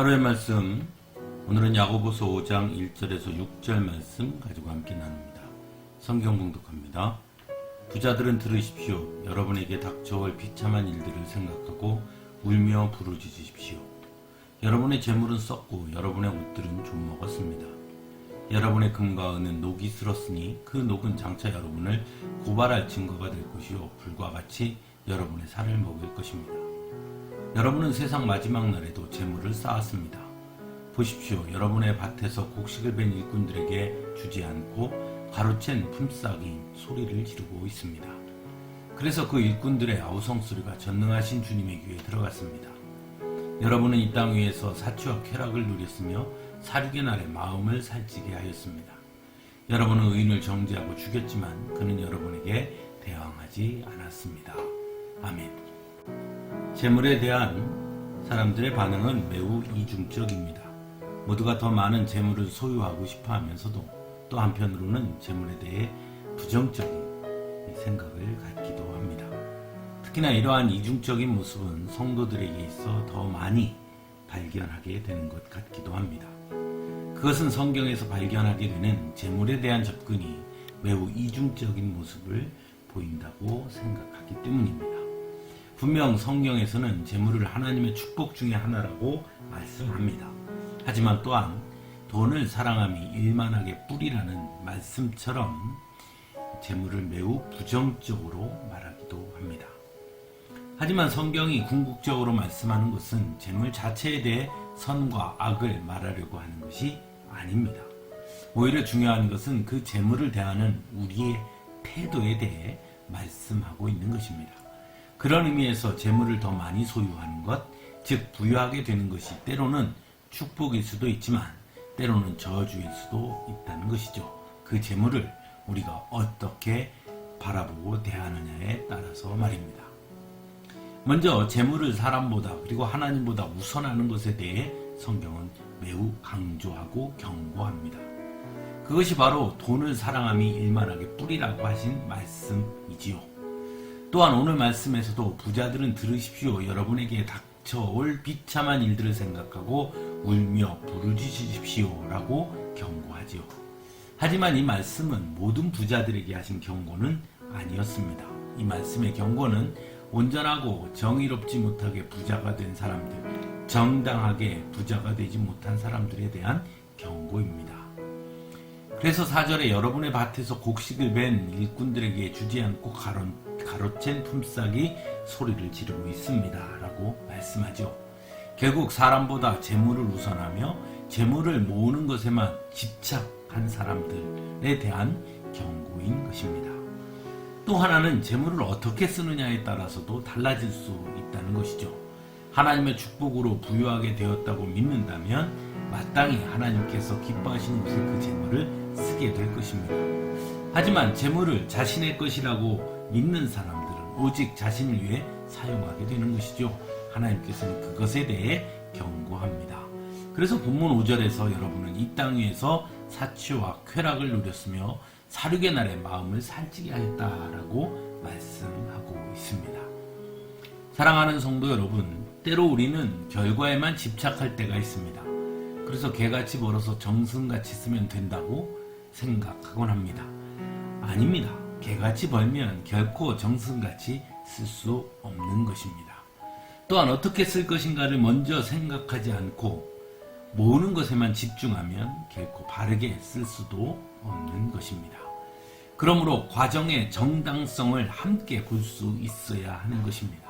하루의 말씀, 오늘은 야고보서 5장 1절에서 6절 말씀 가지고 함께 나눕니다. 성경 봉독합니다. 부자들은 들으십시오. 여러분에게 닥쳐올 비참한 일들을 생각하고 울며 부르짖으십시오. 여러분의 재물은 썩고 여러분의 옷들은 좀 먹었습니다. 여러분의 금과 은은 녹이 슬었으니 그 녹은 장차 여러분을 고발할 증거가 될 것이요 불과 같이 여러분의 살을 먹을 것입니다. 여러분은 세상 마지막 날에도 재물을 쌓았습니다. 보십시오. 여러분의 밭에서 곡식을 벤 일꾼들에게 주지 않고 가로챈 품삯이 소리를 지르고 있습니다. 그래서 그 일꾼들의 아우성 소리가 전능하신 주님의 귀에 들어갔습니다. 여러분은 이 땅 위에서 사치와 쾌락을 누렸으며 사륙의 날에 마음을 살찌게 하였습니다. 여러분은 의인을 정죄하고 죽였지만 그는 여러분에게 대항하지 않았습니다. 아멘. 재물에 대한 사람들의 반응은 매우 이중적입니다. 모두가 더 많은 재물을 소유하고 싶어 하면서도 또 한편으로는 재물에 대해 부정적인 생각을 갖기도 합니다. 특히나 이러한 이중적인 모습은 성도들에게 있어 더 많이 발견하게 되는 것 같기도 합니다. 그것은 성경에서 발견하게 되는 재물에 대한 접근이 매우 이중적인 모습을 보인다고 생각하기 때문입니다. 분명 성경에서는 재물을 하나님의 축복 중에 하나라고 말씀합니다. 하지만 또한 돈을 사랑함이 일만하게 뿌리라는 말씀처럼 재물을 매우 부정적으로 말하기도 합니다. 하지만 성경이 궁극적으로 말씀하는 것은 재물 자체에 대해 선과 악을 말하려고 하는 것이 아닙니다. 오히려 중요한 것은 그 재물을 대하는 우리의 태도에 대해 말씀하고 있는 것입니다. 그런 의미에서 재물을 더 많이 소유하는 것, 즉 부유하게 되는 것이 때로는 축복일 수도 있지만 때로는 저주일 수도 있다는 것이죠. 그 재물을 우리가 어떻게 바라보고 대하느냐에 따라서 말입니다. 먼저 재물을 사람보다 그리고 하나님보다 우선하는 것에 대해 성경은 매우 강조하고 경고합니다. 그것이 바로 돈을 사랑함이 일만하게 뿌리라고 하신 말씀이지요. 또한 오늘 말씀에서도 부자들은 들으십시오. 여러분에게 닥쳐올 비참한 일들을 생각하고 울며 부르짖으십시오 라고 경고하지요. 하지만 이 말씀은 모든 부자들에게 하신 경고는 아니었습니다. 이 말씀의 경고는 온전하고 정의롭지 못하게 부자가 된 사람들, 정당하게 부자가 되지 못한 사람들에 대한 경고입니다. 그래서 4절에 여러분의 밭에서 곡식을 벤 일꾼들에게 주지 않고 가로챈 품삯이 소리를 지르고 있습니다 라고 말씀하죠. 결국 사람보다 재물을 우선하며 재물을 모으는 것에만 집착한 사람들에 대한 경고인 것입니다. 또 하나는 재물을 어떻게 쓰느냐에 따라서도 달라질 수 있다는 것이죠. 하나님의 축복으로 부유하게 되었다고 믿는다면 마땅히 하나님께서 기뻐하시는 그 재물을 쓰게 될 것입니다. 하지만 재물을 자신의 것이라고 믿는 사람들은 오직 자신을 위해 사용하게 되는 것이죠. 하나님께서는 그것에 대해 경고합니다. 그래서 본문 5절에서 여러분은 이 땅 위에서 사치와 쾌락을 누렸으며 사륙의 날에 마음을 살찌게 하였다라고 말씀하고 있습니다. 사랑하는 성도 여러분, 때로 우리는 결과에만 집착할 때가 있습니다. 그래서 개같이 벌어서 정승같이 쓰면 된다고 생각하곤 합니다. 아닙니다. 개같이 벌면 결코 정승같이 쓸 수 없는 것입니다. 또한 어떻게 쓸 것인가를 먼저 생각하지 않고 모으는 것에만 집중하면 결코 바르게 쓸 수도 없는 것입니다. 그러므로 과정의 정당성을 함께 볼 수 있어야 하는 것입니다.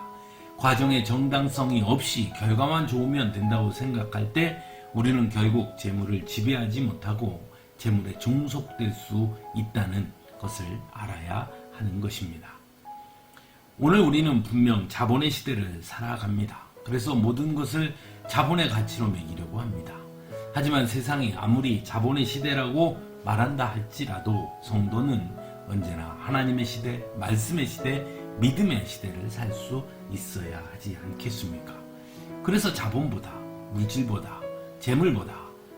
과정의 정당성이 없이 결과만 좋으면 된다고 생각할 때 우리는 결국 재물을 지배하지 못하고 재물에 종속될 수 있다는 것을 알아야 하는 것입니다. 오늘 우리는 분명 자본의 시대를 살아갑니다. 그래서 모든 것을 자본의 가치로 매기려고 합니다. 하지만 세상이 아무리 자본의 시대라고 말한다 할지라도 성도는 언제나 하나님의 시대, 말씀의 시대, 믿음의 시대를 살 수 있어야 하지 않겠습니까? 그래서 자본보다, 물질보다, 재물보다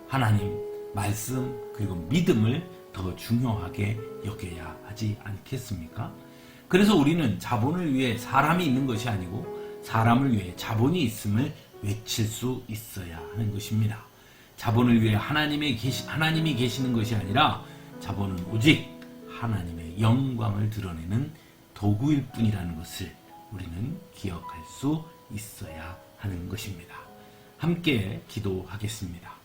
하나님, 말씀, 그리고 믿음을 더 중요하게 여겨야 하지 않겠습니까? 그래서 우리는 자본을 위해 사람이 있는 것이 아니고 사람을 위해 자본이 있음을 외칠 수 있어야 하는 것입니다. 자본을 위해 하나님이 계시는 것이 아니라 자본은 오직 하나님의 영광을 드러내는 도구일 뿐이라는 것을 우리는 기억할 수 있어야 하는 것입니다. 함께 기도하겠습니다.